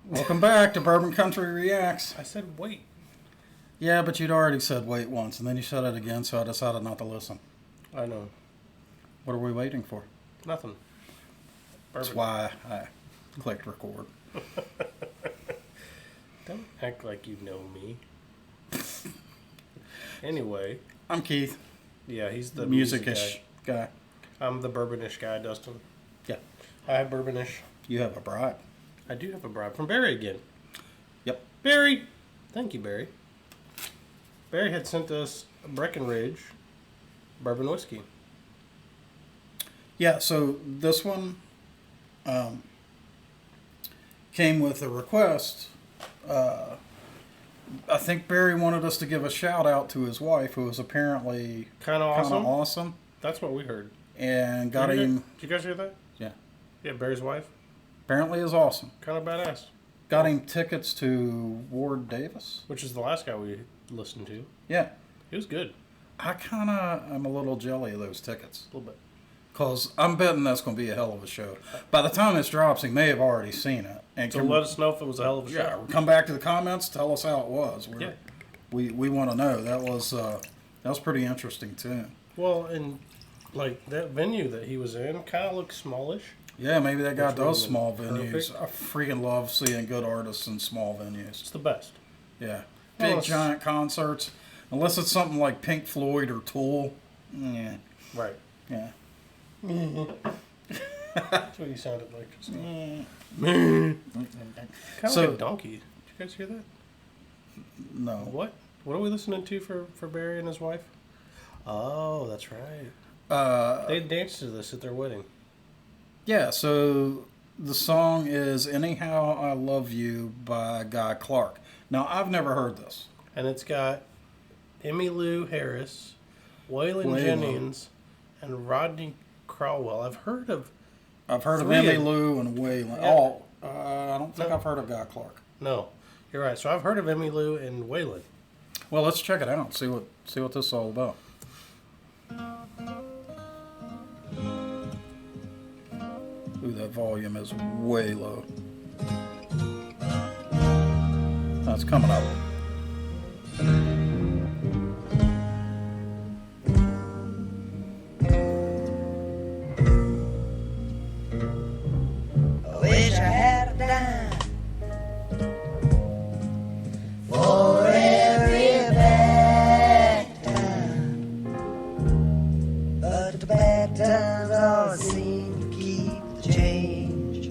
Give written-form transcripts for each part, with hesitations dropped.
Welcome back to Bourbon Country Reacts. I said wait. Yeah, but you'd already said wait once, and then you said it again, so I decided not to listen. I know. What are we waiting for? Nothing. That's why I clicked record. Don't act like you know me. Anyway. I'm Keith. Yeah, he's the music-ish guy. I'm the bourbonish guy, Dustin. Yeah. Hi, bourbonish. You have a bribe. I do have a bribe from Barry again. Yep. Barry! Thank you, Barry. Barry had sent us a Breckenridge bourbon whiskey. Yeah, so this one came with a request. I think Barry wanted us to give a shout out to his wife, who was apparently Kind of awesome. That's what we heard. And got Did him. you guys hear that? Yeah. Yeah, Barry's wife. Apparently is awesome. Kind of badass. Got him tickets to Ward Davis. Which is the last guy we listened to. Yeah. He was good. I kind of am a little jelly of those tickets. A little bit. Because I'm betting that's going to be a hell of a show. By the time this drops, he may have already seen it. And So let us know if it was a hell of a show. Yeah, come back to the comments. Tell us how it was. Yeah. We want to know. That was pretty interesting, too. Well, and like that venue that he was in kind of looks smallish. Yeah, maybe that guy Which does would've small been venues. perfect. I freaking love seeing good artists in small venues. It's the best. Yeah. Well, Big, it's- giant concerts. Unless it's something like Pink Floyd or Tool. Yeah. Right. Yeah. That's what you sounded like just now. Mm. Kind of So- like a donkey. Did you guys hear that? No. What? What are we listening to for Barry and his wife? Oh, that's right. They danced to this at their wedding. Yeah, so the song is Anyhow I Love You by Guy Clark. Now, I've never heard this. And it's got Emmylou Harris, Waylon Jennings, and Rodney Crowell. I've heard of Emmy Three of- Lou and Waylon. Yeah. Oh, I don't think No. I've heard of Guy Clark. No, you're right. So I've heard of Emmylou and Waylon. Well, let's check it out. See what this is all about. Ooh, that volume is way low. That's coming up. I wish I had a dime for every bad time, but the bad times always seem to keep the change.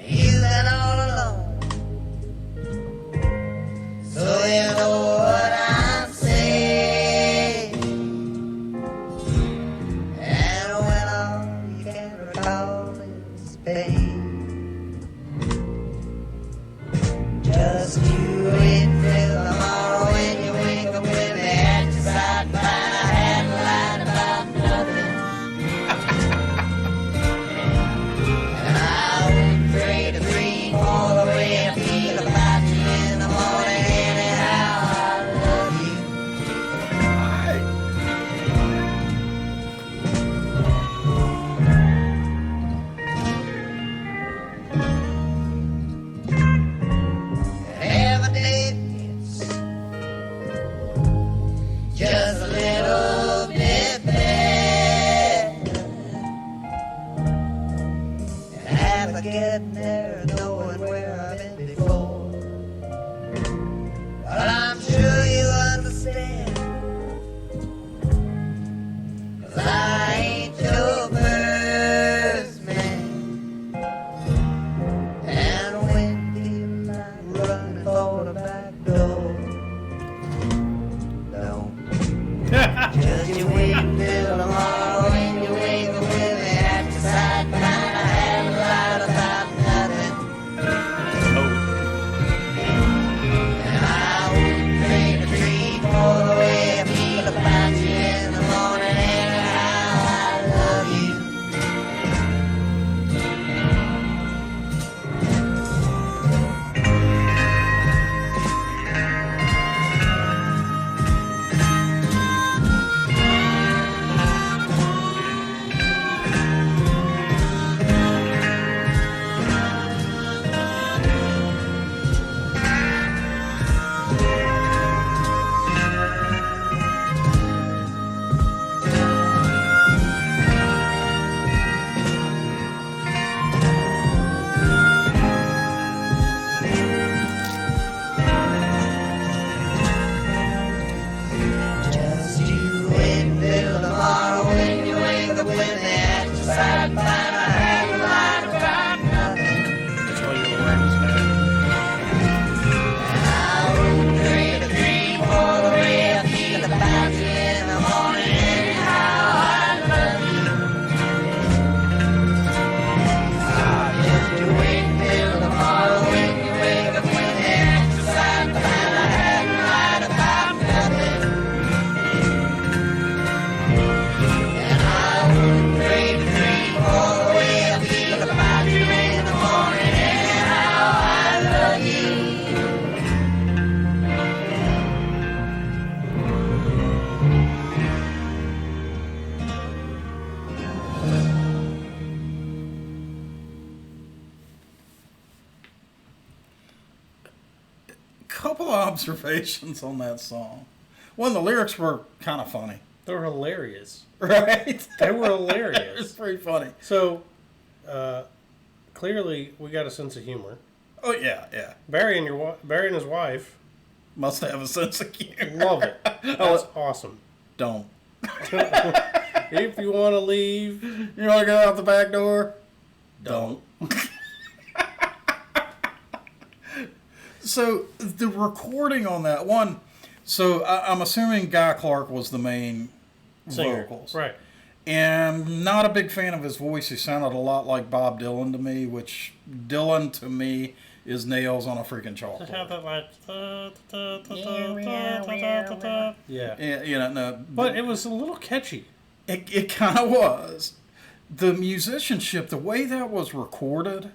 You've been all alone, so you know what I'm saying. And when all you can recall is pain, just you wait till tomorrow when you wake up with me at your side, find I hadn't lied about nothing. And I wouldn't trade a dream for the way I feel about you in the morning. Anyhow, I love you. Every day gets just a little bit better, and half I get there knowing where I've been before. But I'm sure you understand, 'cause I ain't your first man. And when people like running for the back door, don't just you wait till tomorrow when you wake up with me at your side, find I hadn't lied about nothing. And I wouldn't trade a dream for the way I feel about you in the morning. Anyhow, I couple of observations on that song. One, the lyrics were kind of funny. They were hilarious. Right? They were It's hilarious. pretty funny. So, clearly, we got a sense of humor. Oh, yeah, yeah. Barry and his wife Must have a sense of humor. love it. That's awesome. Don't. If you want to leave, You want to go out the back door? Don't. So, the recording on that one, so I'm assuming Guy Clark was the main singer. vocals. Right. And not a big fan of his voice. He sounded a lot like Bob Dylan to me, which Dylan to me is nails on a freaking Just have chalkboard. that like. Yeah. Yeah, you know, no, But it was a little catchy. it kind of was. The musicianship, the way that was recorded,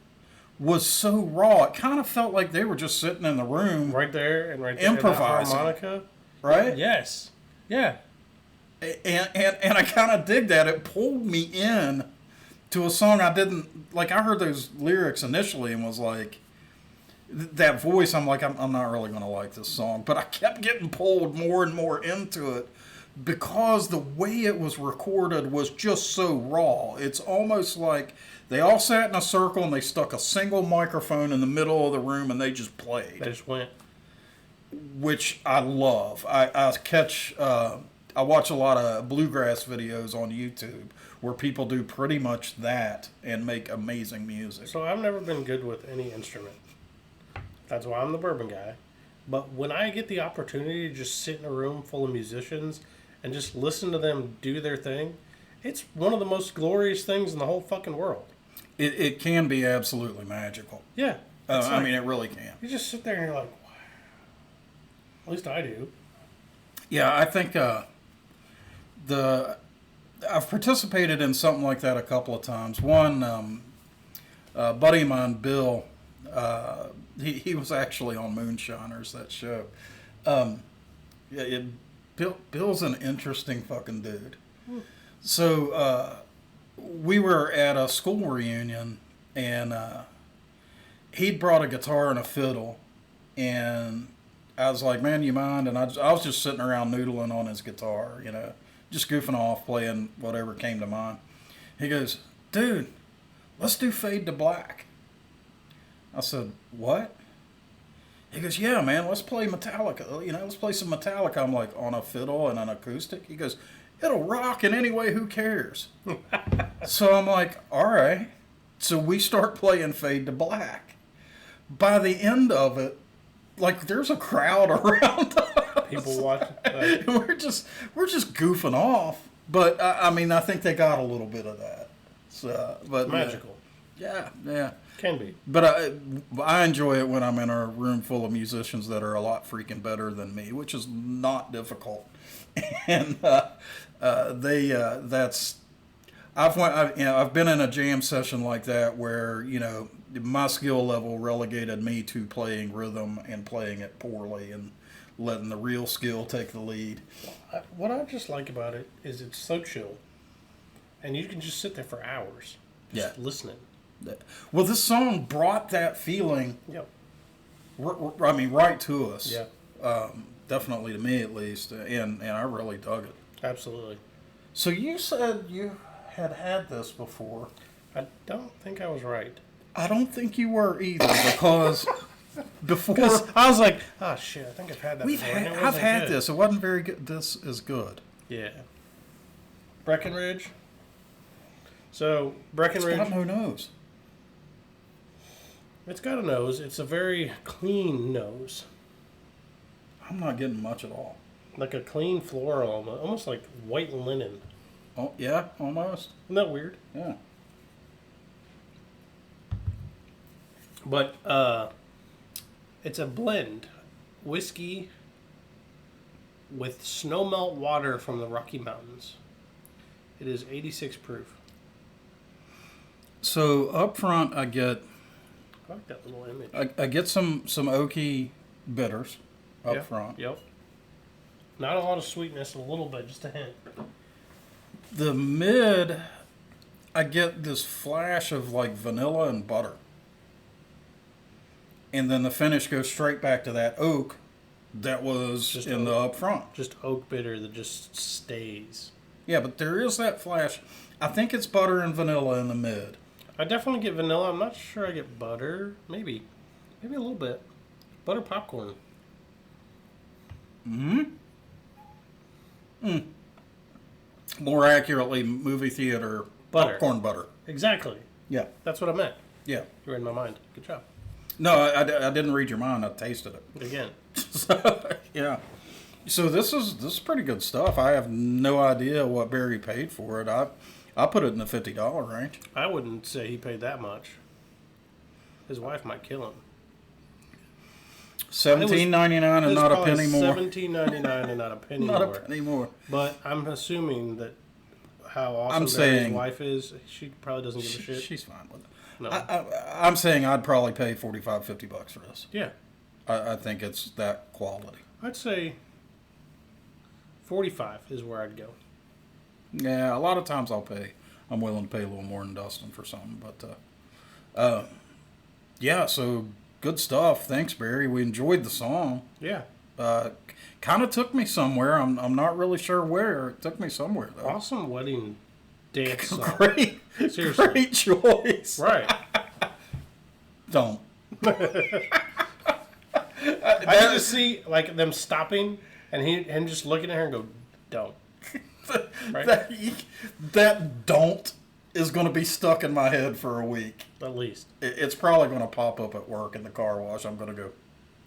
was so raw. It kind of felt like they were just sitting in the room, Right there and right there. and that Improvising. harmonica. right? Yes. Yeah. And I kind of dig that. It pulled me in to a song I didn't like. I heard those lyrics initially and was like, that voice. I'm like, I'm not really going to like this song. But I kept getting pulled more and more into it because the way it was recorded was just so raw. It's almost like they all sat in a circle and they stuck a single microphone in the middle of the room and they just played. They just went. Which I love. I watch a lot of bluegrass videos on YouTube where people do pretty much that and make amazing music. So I've never been good with any instrument. That's why I'm the bourbon guy. But when I get the opportunity to just sit in a room full of musicians and just listen to them do their thing, it's one of the most glorious things in the whole fucking world. It can be absolutely magical. Yeah. It's I like- mean, it really can. You just sit there and you're like, wow. At least I do. Yeah, I think I've participated in something like that a couple of times. One, a buddy of mine, Bill, he was actually on Moonshiners, that show. Bill's an interesting fucking dude. So we were at a school reunion, and he'd brought a guitar and a fiddle, and I was like, man, you mind? And I was just sitting around noodling on his guitar, you know, just goofing off, playing whatever came to mind. He goes, dude, let's do Fade to Black. I said, what? He goes, yeah, man, let's play Metallica. You know, let's play some Metallica. I'm like, on a fiddle and an acoustic? He goes, it'll rock, and anyway, who cares? So I'm like, all right. So we start playing Fade to Black. By the end of it, like, there's a crowd around us. People watch. we're just goofing off. But I mean, I think they got a little bit of that. So, but Magical. Yeah. Can be. But I enjoy it when I'm in a room full of musicians that are a lot freaking better than me, which is not difficult. And I've been in a jam session like that where, you know, my skill level relegated me to playing rhythm and playing it poorly and letting the real skill take the lead. What I just like about it is it's so chill. And you can just sit there for hours. Just listening. Well, this song brought that feeling, Yep. right to us. Yeah. Definitely to me, at least. And I really dug it. Absolutely. So you said you had this before. I don't think I was right. I don't think you were either, because before I was like, oh shit, I think I've had that before. and it I've wasn't had good. this. It wasn't very good. This is good. Yeah. Breckenridge. So, It's Breckenridge, got no nose. it's got a nose. It's a very clean nose. I'm not getting much at all. Like a clean floral, almost like white linen. Oh yeah, almost. Isn't that weird? Yeah. But it's a blend. Whiskey with snowmelt water from the Rocky Mountains. It is 86 proof. So up front, I get I like that little image. I get some oaky bitters up Yeah, front. Yep. Not a lot of sweetness, a little bit, just a hint. The mid, I get this flash of like vanilla and butter. and then the finish goes straight back to that oak that was Just in the up front. Just oak bitter that just stays. Yeah, but there is that flash. I think it's butter and vanilla in the mid. I definitely get vanilla. I'm not sure I get butter. Maybe a little bit. Butter popcorn. More accurately, movie theater Butter. popcorn butter. Exactly. Yeah, That's what I meant. yeah. You read my mind. Good job. No, I didn't read your mind. I tasted it. Again. So, yeah. So this is pretty good stuff. I have no idea what Barry paid for it. I put it in the $50 range. I wouldn't say he paid that much. His wife might kill him. $17.99 and not a penny more. $17.99 and not a penny Not more. a penny more. But I'm assuming that how awesome I'm Barry's saying- wife is, she probably doesn't give a shit. She's fine with it. No. I'm saying I'd probably pay $45-$50 for this. Yeah. I think it's that quality. I'd say 45 is where I'd go. Yeah, a lot of times I'm willing to pay a little more than Dustin for something. But, yeah, so good stuff. Thanks, Barry. We enjoyed the song. Yeah. Kind of took me somewhere. I'm not really sure where. It took me somewhere, though. Awesome wedding dance song. Great. Seriously. Great choice. Right. Don't. I just see like them stopping and him just looking at her and go, "Don't." Right? That don't is going to be stuck in my head for a week. At least. It's probably going to pop up at work in the car wash. I'm going to go,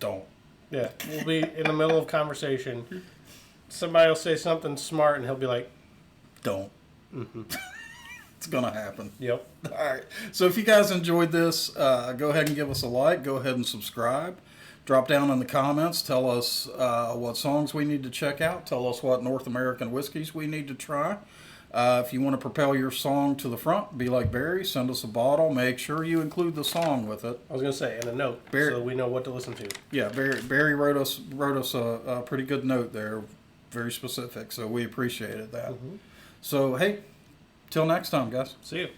don't. Yeah. We'll be in the middle of conversation. Somebody will say something smart and he'll be like, Don't. It's going to happen. "Yep." All right. So if you guys enjoyed this, go ahead and give us a like. Go ahead and subscribe. Drop down in the comments. Tell us what songs we need to check out. Tell us what North American whiskeys we need to try. If you want to propel your song to the front, be like Barry, send us a bottle. Make sure you include the song with it. I was gonna say, and a note, Barry- so we know what to listen to. Yeah, Barry wrote us a pretty good note there, very specific. So we appreciated that. So hey, till next time, guys. See you.